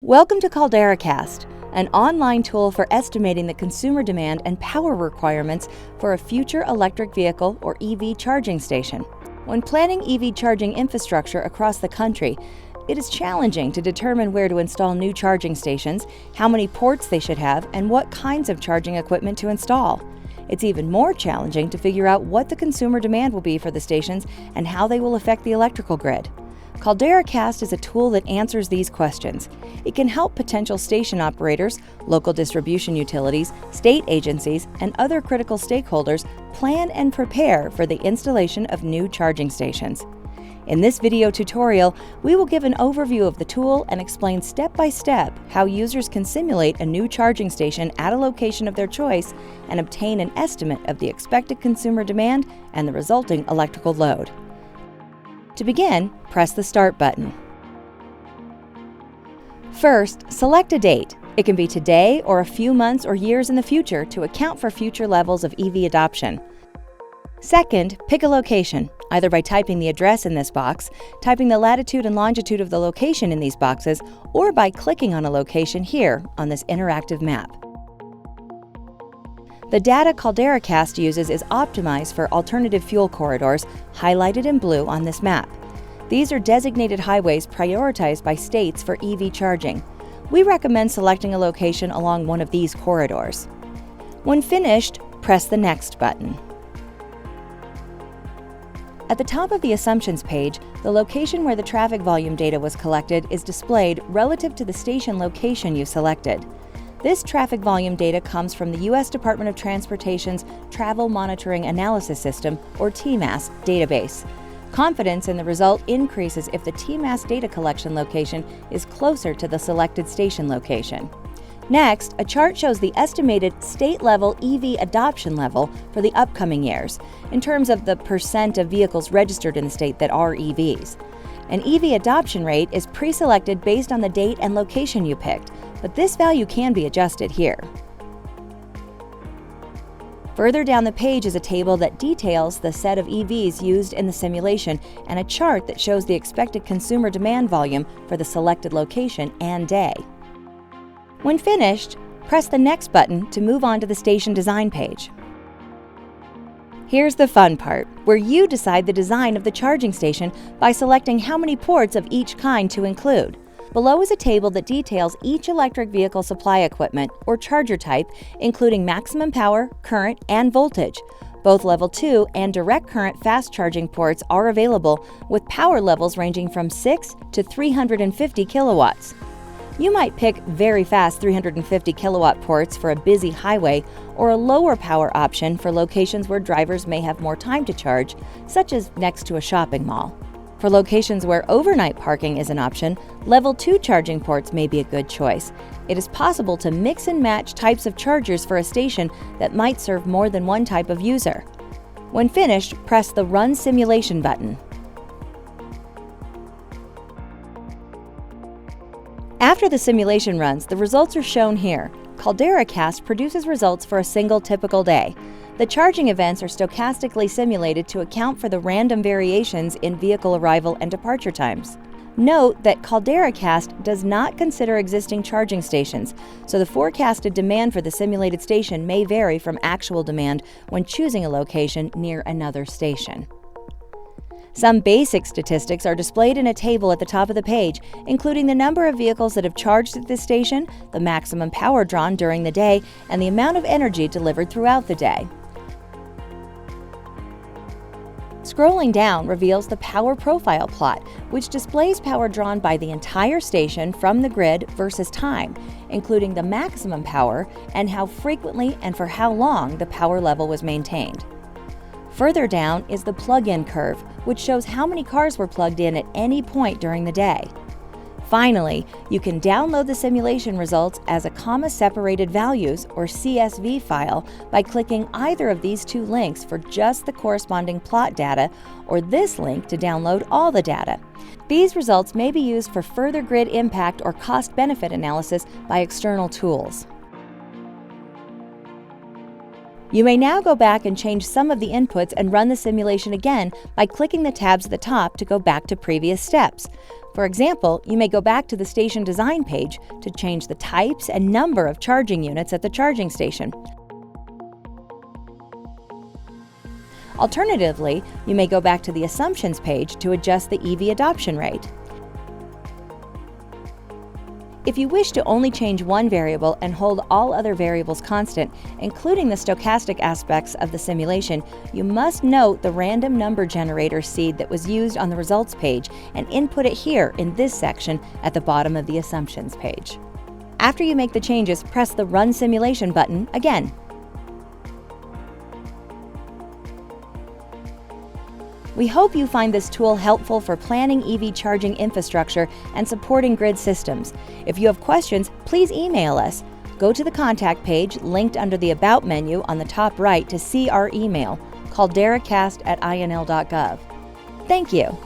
Welcome to CalderaCast, an online tool for estimating the consumer demand and power requirements for a future electric vehicle or EV charging station. When planning EV charging infrastructure across the country, it is challenging to determine where to install new charging stations, how many ports they should have, and what kinds of charging equipment to install. It's even more challenging to figure out what the consumer demand will be for the stations and how they will affect the electrical grid. CalderaCast is a tool that answers these questions. It can help potential station operators, local distribution utilities, state agencies, and other critical stakeholders plan and prepare for the installation of new charging stations. In this video tutorial, we will give an overview of the tool and explain step-by-step how users can simulate a new charging station at a location of their choice and obtain an estimate of the expected consumer demand and the resulting electrical load. To begin, press the Start button. First, select a date. It can be today or a few months or years in the future to account for future levels of EV adoption. Second, pick a location, either by typing the address in this box, typing the latitude and longitude of the location in these boxes, or by clicking on a location here on this interactive map. The data CalderaCast uses is optimized for alternative fuel corridors, highlighted in blue on this map. These are designated highways prioritized by states for EV charging. We recommend selecting a location along one of these corridors. When finished, press the Next button. At the top of the Assumptions page, the location where the traffic volume data was collected is displayed relative to the station location you selected. This traffic volume data comes from the U.S. Department of Transportation's Travel Monitoring Analysis System, or TMAS, database. Confidence in the result increases if the TMAS data collection location is closer to the selected station location. Next, a chart shows the estimated state-level EV adoption level for the upcoming years, in terms of the percent of vehicles registered in the state that are EVs. An EV adoption rate is pre-selected based on the date and location you picked, but this value can be adjusted here. Further down the page is a table that details the set of EVs used in the simulation and a chart that shows the expected consumer demand volume for the selected location and day. When finished, press the Next button to move on to the station design page. Here's the fun part, where you decide the design of the charging station by selecting how many ports of each kind to include. Below is a table that details each electric vehicle supply equipment, or charger type, including maximum power, current, and voltage. Both Level 2 and direct current fast charging ports are available, with power levels ranging from 6 to 350 kilowatts. You might pick very fast 350 kilowatt ports for a busy highway, or a lower power option for locations where drivers may have more time to charge, such as next to a shopping mall. For locations where overnight parking is an option, Level 2 charging ports may be a good choice. It is possible to mix and match types of chargers for a station that might serve more than one type of user. When finished, press the Run Simulation button. After the simulation runs, the results are shown here. CalderaCast produces results for a single typical day. The charging events are stochastically simulated to account for the random variations in vehicle arrival and departure times. Note that CalderaCast does not consider existing charging stations, so the forecasted demand for the simulated station may vary from actual demand when choosing a location near another station. Some basic statistics are displayed in a table at the top of the page, including the number of vehicles that have charged at this station, the maximum power drawn during the day, and the amount of energy delivered throughout the day. Scrolling down reveals the power profile plot, which displays power drawn by the entire station from the grid versus time, including the maximum power and how frequently and for how long the power level was maintained. Further down is the plug-in curve, which shows how many cars were plugged in at any point during the day. Finally, you can download the simulation results as a comma-separated values, or CSV file, by clicking either of these two links for just the corresponding plot data, or this link to download all the data. These results may be used for further grid impact or cost-benefit analysis by external tools. You may now go back and change some of the inputs and run the simulation again by clicking the tabs at the top to go back to previous steps. For example, you may go back to the station design page to change the types and number of charging units at the charging station. Alternatively, you may go back to the assumptions page to adjust the EV adoption rate. If you wish to only change one variable and hold all other variables constant, including the stochastic aspects of the simulation, you must note the random number generator seed that was used on the results page and input it here in this section at the bottom of the assumptions page. After you make the changes, press the Run Simulation button again. We hope you find this tool helpful for planning EV charging infrastructure and supporting grid systems. If you have questions, please email us. Go to the contact page linked under the About menu on the top right to see our email, CalderaCast@inl.gov. Thank you.